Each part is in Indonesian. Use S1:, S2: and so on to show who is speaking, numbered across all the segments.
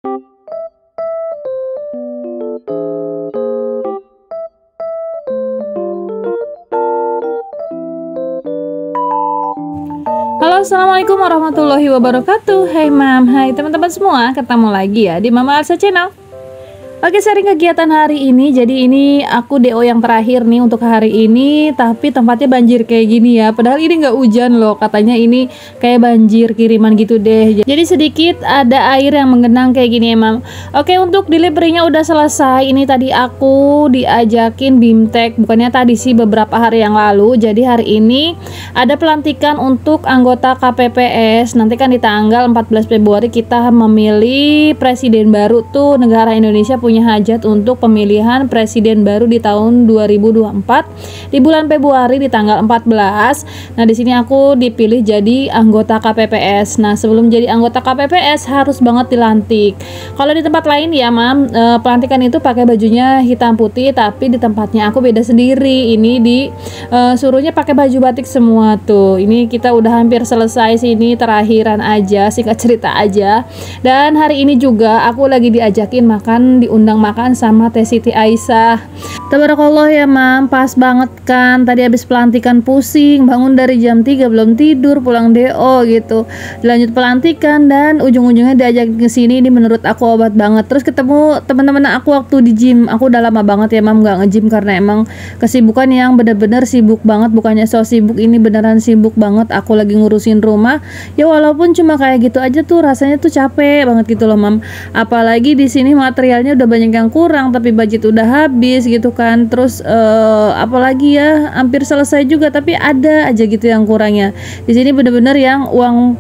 S1: Halo, assalamualaikum warahmatullahi wabarakatuh. Hai mam, hai teman-teman semua, ketemu lagi ya di Mama Alsa Channel. Oke, sharing kegiatan hari ini. Jadi ini aku DO yang terakhir nih untuk hari ini, tapi tempatnya banjir kayak gini ya. Padahal ini nggak hujan loh, katanya ini kayak banjir kiriman gitu deh. Jadi sedikit ada air yang menggenang kayak gini ya mam. Oke, untuk deliverynya udah selesai. Ini tadi aku diajakin BIMTEK, bukannya tadi sih, beberapa hari yang lalu. Jadi hari ini ada pelantikan untuk anggota KPPS. Nanti kan di tanggal 14 Februari kita memilih presiden baru tuh. Negara Indonesia punya hajat untuk pemilihan presiden baru di tahun 2024 di bulan Februari di tanggal 14. Nah, di sini aku dipilih jadi anggota KPPS. Nah, sebelum jadi anggota KPPS harus banget dilantik. Kalau di tempat lain ya, mam, pelantikan itu pakai bajunya hitam putih, tapi di tempatnya aku beda sendiri. Ini di suruhnya pakai baju batik semua tuh. Ini kita udah hampir selesai sih, ini terakhiran aja, singkat cerita aja. Dan hari ini juga aku lagi diajakin makan, diundang makan sama Teh Siti Aisyah. Tabarakallah ya mam, pas banget kan. Tadi habis pelantikan pusing, bangun dari jam 3 belum tidur, pulang DO gitu. Lanjut pelantikan dan ujung-ujungnya diajakin ke sini. Ini menurut aku obat banget. Terus ketemu teman-teman aku waktu di gym. Aku udah lama banget ya mam nggak nge-gym karena emang kesibukan yang bener-bener sibuk banget, bukannya so sibuk, ini beneran sibuk banget. Aku lagi ngurusin rumah. Ya walaupun cuma kayak gitu aja tuh rasanya tuh capek banget gitu loh mam. Apalagi di sini materialnya udah banyak yang kurang, tapi budget udah habis gitu kan. Terus apalagi ya, hampir selesai juga tapi ada aja gitu yang kurangnya. Di sini bener-bener yang uang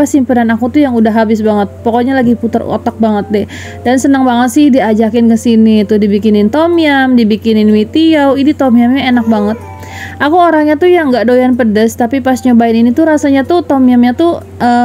S1: simpanan aku tuh yang udah habis banget. Pokoknya lagi putar otak banget deh. Dan senang banget sih diajakin ke sini tuh, dibikinin tom yum, dibikinin mie tiaw. Ini tom yumnya enak banget. Aku orangnya tuh yang nggak doyan pedas, tapi pas nyobain ini tuh rasanya tuh tom yumnya tuh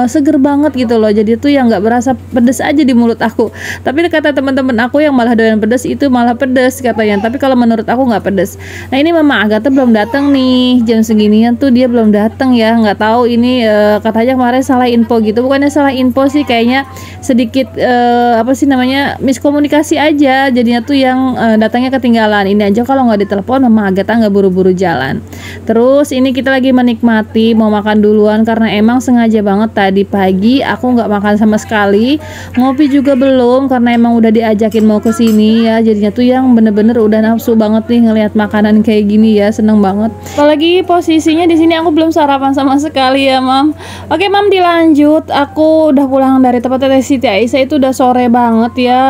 S1: seger banget gitu loh. Jadi tuh yang nggak berasa pedas aja di mulut aku. Tapi kata teman-teman aku yang malah doyan pedas itu malah pedas katanya. Tapi kalau menurut aku nggak pedas. Nah, ini Mama Agatha belum datang nih, jam seginian tuh dia belum datang ya. Nggak tahu ini katanya kemarin salah info gitu. Bukannya salah info sih, kayaknya sedikit miskomunikasi aja. Jadinya tuh yang datangnya ketinggalan. Ini aja kalau nggak ditelepon Mama Agatha nggak buru-buru jalan. Terus ini kita lagi menikmati, mau makan duluan karena emang sengaja banget tadi pagi aku nggak makan sama sekali. Ngopi juga belum karena emang udah diajakin mau ke sini ya. Jadinya tuh yang bener-bener udah nafsu banget nih ngelihat makanan kayak gini ya, seneng banget. Apalagi posisinya di sini aku belum sarapan sama sekali ya mam. Oke mam, dilanjut. Aku udah pulang dari tempat Teh Siti Aisyah itu udah sore banget ya,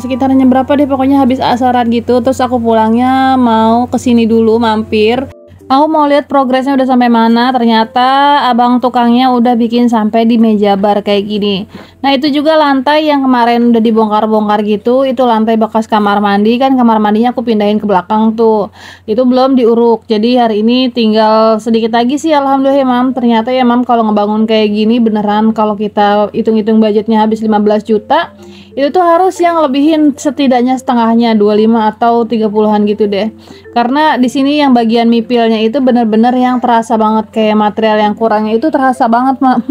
S1: sekitarnya berapa deh, pokoknya habis asaran gitu. Terus aku pulangnya mau kesini dulu mampir. Aku mau lihat progresnya udah sampai mana. Ternyata abang tukangnya udah bikin sampai di meja bar kayak gini. Nah, itu juga lantai yang kemarin udah dibongkar-bongkar gitu. Itu lantai bekas kamar mandi kan, kamar mandinya aku pindahin ke belakang tuh. Itu belum diuruk. Jadi hari ini tinggal sedikit lagi sih, alhamdulillah ya mam. Ternyata ya mam, kalau ngebangun kayak gini beneran kalau kita hitung-hitung budgetnya habis 15 juta, itu tuh harus yang lebihin setidaknya setengahnya, 25 atau 30-an gitu deh. Karena di sini yang bagian mipilnya itu bener-bener yang terasa banget, kayak material yang kurangnya itu terasa banget mam.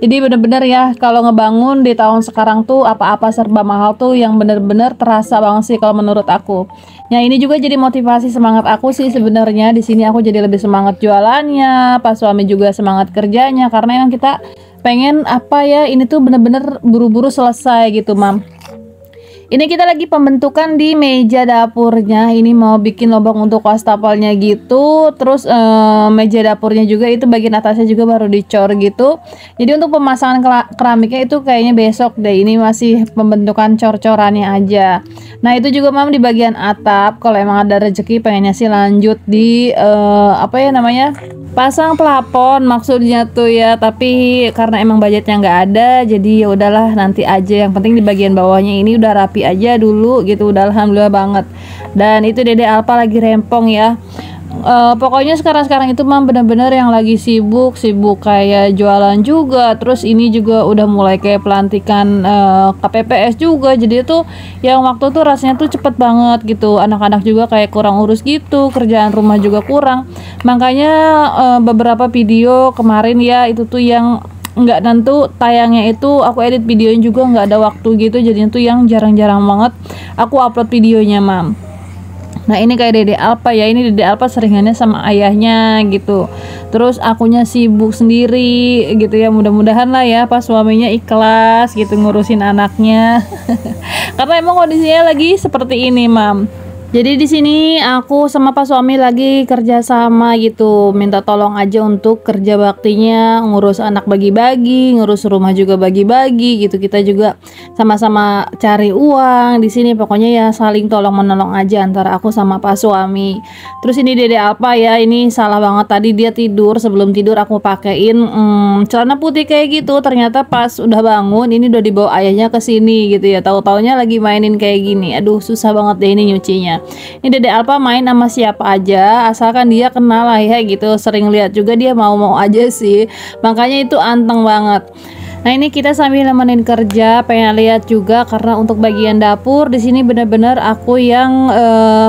S1: Jadi bener-bener ya, kalau ngebangun di tahun sekarang tuh apa-apa serba mahal tuh yang bener-bener terasa banget sih kalau menurut aku. Ya ini juga jadi motivasi semangat aku sih sebenarnya. Di sini aku jadi lebih semangat jualannya, pas suami juga semangat kerjanya, karena emang kita pengen ini tuh bener-bener buru-buru selesai gitu mam. Ini kita lagi pembentukan di meja dapurnya. Ini mau bikin lubang untuk wastafelnya gitu. Terus meja dapurnya juga itu bagian atasnya juga baru dicor gitu. Jadi untuk pemasangan keramiknya itu kayaknya besok deh. Ini masih pembentukan cor-corannya aja. Nah, itu juga mam di bagian atap. Kalau emang ada rezeki pengennya sih lanjut di pasang plafon maksudnya tuh ya. Tapi karena emang budgetnya nggak ada, jadi ya udahlah nanti aja. Yang penting di bagian bawahnya ini udah rapi aja dulu gitu, udah alhamdulillah banget. Dan itu Dede Alpa lagi rempong ya. Pokoknya sekarang itu mah bener-bener yang lagi sibuk kayak jualan juga. Terus ini juga udah mulai kayak pelantikan KPPS juga. Jadi itu yang waktu tuh rasanya tuh cepet banget gitu. Anak-anak juga kayak kurang urus gitu, kerjaan rumah juga kurang. Makanya beberapa video kemarin ya itu tuh yang nggak tentu tayangnya itu aku edit videonya juga nggak ada waktu gitu, jadinya tuh yang jarang-jarang banget aku upload videonya mam. Nah ini kayak Dede Alpa ya, ini Dede Alpa seringannya sama ayahnya gitu, terus akunya sibuk sendiri gitu ya. Mudah-mudahan lah ya pas suaminya ikhlas gitu ngurusin anaknya karena emang kondisinya lagi seperti ini mam. Jadi di sini aku sama Pak suami lagi kerja sama gitu, minta tolong aja untuk kerja baktinya, ngurus anak bagi-bagi, ngurus rumah juga bagi-bagi gitu. Kita juga sama-sama cari uang di sini. Pokoknya ya saling tolong menolong aja antara aku sama Pak suami. Terus ini Dede Alpa ya, ini salah banget tadi dia tidur, sebelum tidur aku pakein celana putih kayak gitu. Ternyata pas udah bangun ini udah dibawa ayahnya ke sini gitu ya. Tahu-taunya lagi mainin kayak gini. Aduh susah banget deh ini nyucinya. Ini Dede Alpa main sama siapa aja asalkan dia kenal lah ya gitu, sering lihat juga dia mau-mau aja sih, makanya itu anteng banget. Nah ini kita sambil nemenin kerja, pengen lihat juga karena untuk bagian dapur di sini bener-bener aku yang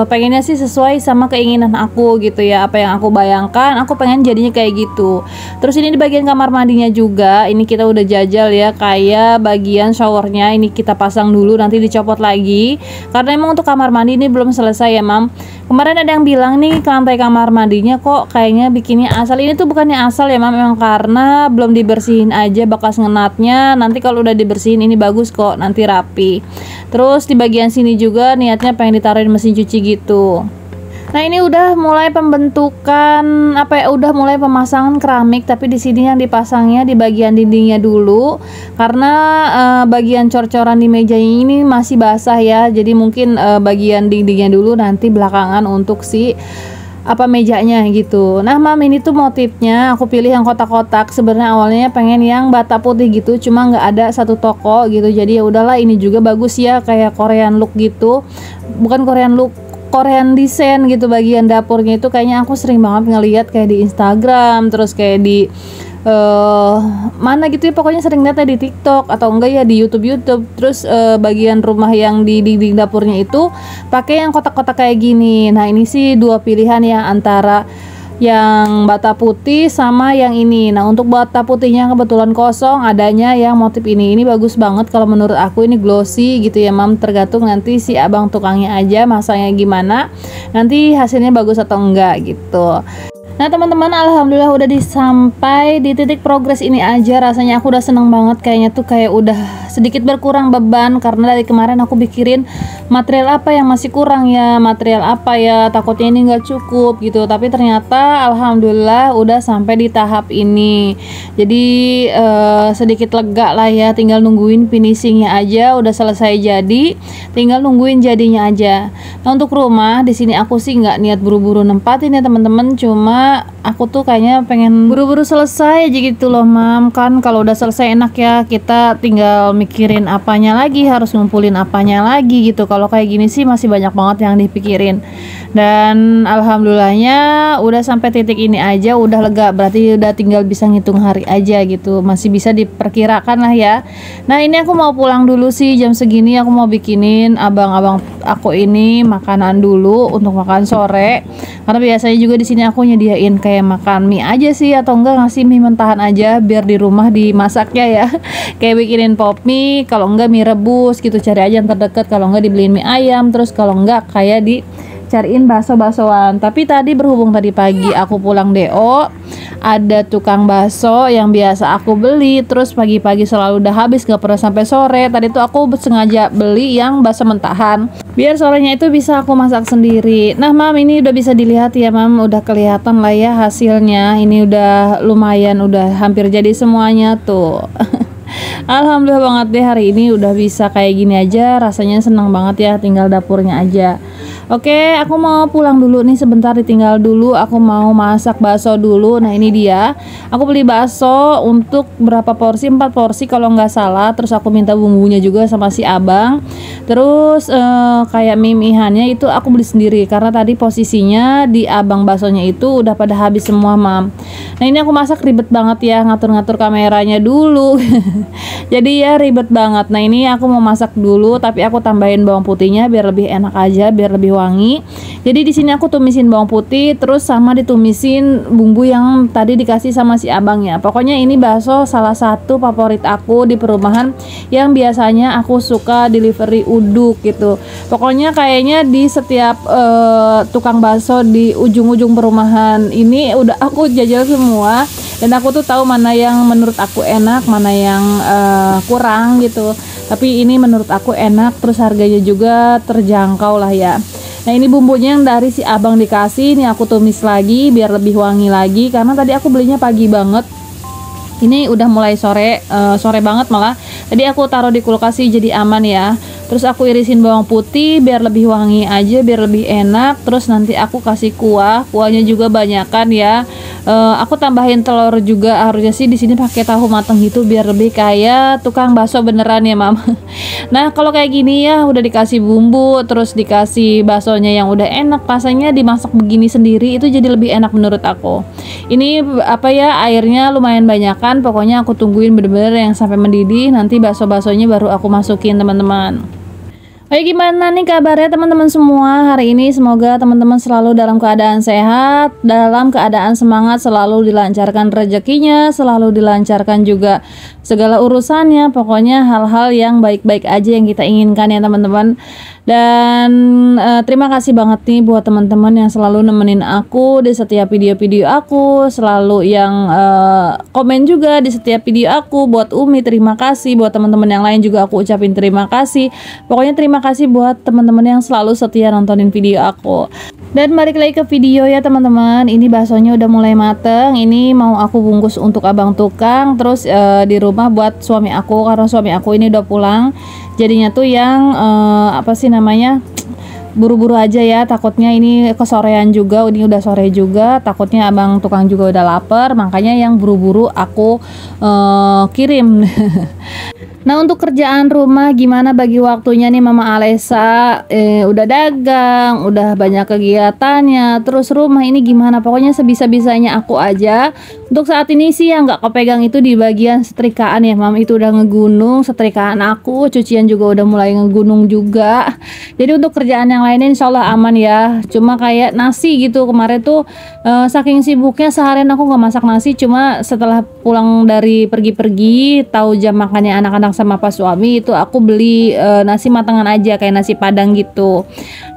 S1: pengennya sih sesuai sama keinginan aku gitu ya, apa yang aku bayangkan aku pengen jadinya kayak gitu. Terus ini di bagian kamar mandinya juga, ini kita udah jajal ya, kayak bagian showernya ini kita pasang dulu nanti dicopot lagi karena emang untuk kamar mandi ini belum selesai ya mam. Kemarin ada yang bilang nih ke lantai kamar mandinya kok kayaknya bikinnya asal, ini tuh bukannya asal ya mam, memang karena belum dibersihin aja bekas ngenatnya, nanti kalau udah dibersihin ini bagus kok, nanti rapi. Terus di bagian sini juga niatnya pengen ditaruhin mesin cuci gitu. Nah ini udah mulai pembentukan apa ya, udah mulai pemasangan keramik, tapi di sini yang dipasangnya di bagian dindingnya dulu karena bagian cor-coran di meja ini masih basah ya, jadi mungkin bagian dindingnya dulu nanti belakangan untuk si apa mejanya gitu. Nah mam ini tuh motifnya aku pilih yang kotak-kotak, sebenarnya awalnya pengen yang bata putih gitu, cuma nggak ada satu toko gitu, jadi ya udahlah ini juga bagus ya kayak Korean look gitu, bukan Korean look, Korean design gitu. Bagian dapurnya itu kayaknya aku sering banget ngeliat kayak di Instagram, terus kayak di mana gitu ya, pokoknya sering lihat di TikTok atau enggak ya di YouTube. Terus bagian rumah yang di dinding dapurnya itu pakai yang kotak-kotak kayak gini. Nah ini sih dua pilihan ya, antara yang bata putih sama yang ini. Nah untuk bata putihnya kebetulan kosong, adanya yang motif ini bagus banget kalau menurut aku, ini glossy gitu ya mam, tergantung nanti si abang tukangnya aja masangnya gimana, nanti hasilnya bagus atau enggak gitu. Nah teman-teman, alhamdulillah udah disampai di titik progres ini aja, rasanya aku udah seneng banget, kayaknya tuh kayak udah sedikit berkurang beban karena dari kemarin aku pikirin material apa yang masih kurang ya, material apa ya, takutnya ini nggak cukup gitu, tapi ternyata alhamdulillah udah sampai di tahap ini, jadi sedikit lega lah ya, tinggal nungguin finishingnya aja, udah selesai jadi, tinggal nungguin jadinya aja. Nah untuk rumah di sini aku sih nggak niat buru-buru nempatin ya teman-teman, cuma aku tuh kayaknya pengen buru-buru selesai aja gitu loh mam, kan kalau udah selesai enak ya, kita tinggal mikirin apanya lagi, harus ngumpulin apanya lagi gitu. Kalau kayak gini sih masih banyak banget yang dipikirin, dan alhamdulillahnya udah sampai titik ini aja, udah lega, berarti udah tinggal bisa ngitung hari aja gitu, masih bisa diperkirakan lah ya. Nah ini aku mau pulang dulu sih, jam segini aku mau bikinin abang-abang aku ini makanan dulu untuk makan sore, karena biasanya juga di sini aku nyediain kayak makan mie aja sih, atau enggak ngasih mie mentahan aja biar di rumah dimasaknya ya kayak bikinin pop mie, kalau enggak mie rebus gitu, cari aja yang terdekat, kalau enggak dibeliin mie ayam, terus kalau enggak kayak dicariin bakso-baksoan. Tapi tadi berhubung tadi pagi aku pulang DO, ada tukang bakso yang biasa aku beli, terus pagi-pagi selalu udah habis, gak pernah sampai sore. Tadi tuh aku sengaja beli yang bakso mentahan biar sorenya itu bisa aku masak sendiri. Nah mam, ini udah bisa dilihat ya mam, udah kelihatan lah ya hasilnya, ini udah lumayan, udah hampir jadi semuanya tuh alhamdulillah banget deh, hari ini udah bisa kayak gini aja, rasanya seneng banget ya, tinggal dapurnya aja. Oke, aku mau pulang dulu nih sebentar, ditinggal dulu, aku mau masak bakso dulu. Nah ini dia, aku beli bakso untuk berapa porsi, 4 porsi kalau nggak salah, terus aku minta bumbunya juga sama si abang. Terus kayak mie-mihannya itu aku beli sendiri karena tadi posisinya di abang baksonya itu udah pada habis semua, Mam. Nah, ini aku masak ribet banget ya, ngatur-ngatur kameranya dulu. Jadi ya ribet banget. Nah, ini aku mau masak dulu tapi aku tambahin bawang putihnya biar lebih enak aja, biar lebih wangi. Jadi di sini aku tumisin bawang putih terus sama ditumisin bumbu yang tadi dikasih sama si abangnya. Pokoknya ini bakso salah satu favorit aku di perumahan yang biasanya aku suka delivery uduk gitu. Pokoknya kayaknya di setiap tukang bakso di ujung-ujung perumahan ini udah aku jajal semua dan aku tuh tahu mana yang menurut aku enak, mana yang kurang gitu. Tapi ini menurut aku enak, terus harganya juga terjangkau lah ya. Nah, ini bumbunya yang dari si abang dikasih, ini aku tumis lagi biar lebih wangi lagi karena tadi aku belinya pagi banget. Ini udah mulai sore, sore banget malah. Tadi aku taruh di kulkas sih jadi aman ya. Terus aku irisin bawang putih biar lebih wangi aja, biar lebih enak. Terus nanti aku kasih kuahnya juga banyakan ya. Aku tambahin telur juga, harusnya sih di sini pakai tahu mateng gitu biar lebih kayak tukang bakso beneran ya, Mam. Nah, kalau kayak gini ya udah dikasih bumbu, terus dikasih baksonya yang udah enak, rasanya dimasak begini sendiri itu jadi lebih enak menurut aku. Ini apa ya, airnya lumayan banyakan, pokoknya aku tungguin bener-bener yang sampai mendidih, nanti bakso-baksonya baru aku masukin, teman-teman. Oke, gimana nih kabarnya teman-teman semua hari ini? Semoga teman-teman selalu dalam keadaan sehat, dalam keadaan semangat, selalu dilancarkan rezekinya, selalu dilancarkan juga segala urusannya. Pokoknya hal-hal yang baik-baik aja yang kita inginkan ya teman-teman. Dan terima kasih banget nih buat teman-teman yang selalu nemenin aku di setiap video-video aku, selalu yang komen juga di setiap video aku. Buat Umi terima kasih, buat teman-teman yang lain juga aku ucapin terima kasih. Pokoknya terima kasih buat teman-teman yang selalu setia nontonin video aku. Dan balik lagi ke video ya teman-teman. Ini baksonya udah mulai mateng. Ini mau aku bungkus untuk abang tukang, terus di rumah buat suami aku karena suami aku ini udah pulang. Jadinya tuh yang apa sih namanya, buru-buru aja ya, takutnya ini kesorean juga, ini udah sore juga, takutnya abang tukang juga udah lapar, makanya yang buru-buru aku kirim. Nah, untuk kerjaan rumah gimana bagi waktunya nih Mama Alesa? Udah dagang, udah banyak kegiatannya, terus rumah ini gimana? Pokoknya sebisa-bisanya aku aja. Untuk saat ini sih yang nggak kepegang itu di bagian setrikaan ya, Mam. Itu udah ngegunung setrikaan aku, cucian juga udah mulai ngegunung juga. Jadi untuk kerjaan yang lainnya insya Allah aman ya. Cuma kayak nasi gitu, kemarin tuh saking sibuknya seharian aku nggak masak nasi. Cuma setelah pulang dari pergi-pergi, tahu jam makannya anak-anak sama pas suami, itu aku beli nasi matangan aja kayak nasi padang gitu.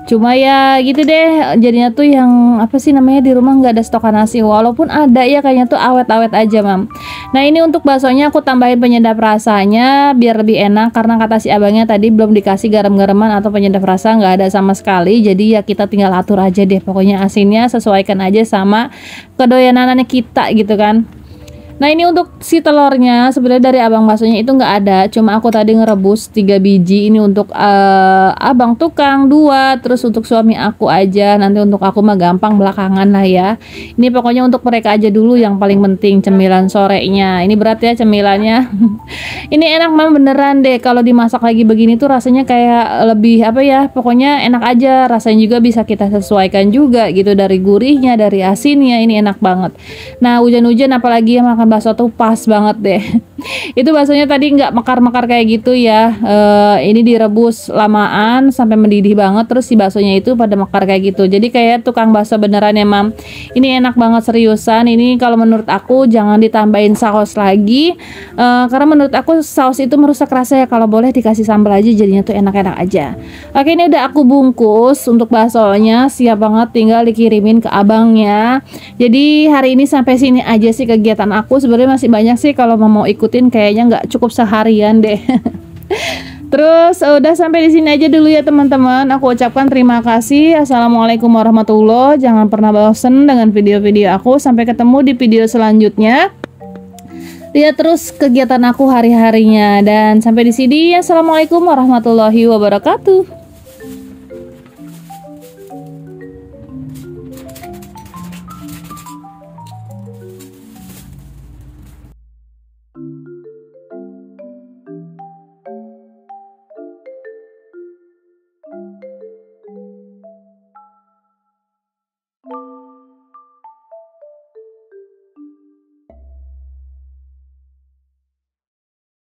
S1: Cuma ya gitu deh, jadinya tuh yang apa sih namanya, di rumah nggak ada stokan nasi, walaupun ada ya kayaknya tuh awet-awet aja, Mam. Nah, ini untuk baksonya aku tambahin penyedap rasanya biar lebih enak karena kata si abangnya tadi belum dikasih garam-garaman atau penyedap rasa, nggak ada sama sekali. Jadi ya kita tinggal atur aja deh, pokoknya asinnya sesuaikan aja sama kedoyanannya kita gitu kan. Nah, ini untuk si telurnya sebenarnya dari abang baksonya itu nggak ada, cuma aku tadi ngerebus 3 biji. Ini untuk abang tukang 2, terus untuk suami aku aja, nanti untuk aku mah gampang belakangan lah ya. Ini pokoknya untuk mereka aja dulu yang paling penting cemilan sorenya. Ini berat ya cemilannya. Ini enak Mam, beneran deh kalau dimasak lagi begini tuh rasanya kayak lebih apa ya, pokoknya enak aja, rasanya juga bisa kita sesuaikan juga gitu, dari gurihnya, dari asinnya, ini enak banget. Nah, hujan-hujan apalagi ya makan bakso tuh pas banget deh. Itu baksonya tadi nggak mekar-mekar kayak gitu ya. Ini direbus lamaan sampai mendidih banget, terus si baksonya itu pada mekar kayak gitu. Jadi kayak tukang bakso beneran ya, Mam. Ini enak banget seriusan. Ini kalau menurut aku jangan ditambahin saus lagi, karena menurut aku saus itu merusak rasa ya. Kalau boleh dikasih sambal aja, jadinya tuh enak-enak aja. Oke, ini udah aku bungkus untuk baksonya, siap banget tinggal dikirimin ke abangnya. Jadi hari ini sampai sini aja sih kegiatan aku. Sebenarnya masih banyak sih kalau mau ikutin, kayaknya nggak cukup seharian deh. Terus udah sampai di sini aja dulu ya teman-teman. Aku ucapkan terima kasih. Assalamualaikum warahmatullahi. Jangan pernah bosen dengan video-video aku. Sampai ketemu di video selanjutnya. Lihat terus kegiatan aku hari-harinya, dan sampai di sini. Assalamualaikum warahmatullahi wabarakatuh.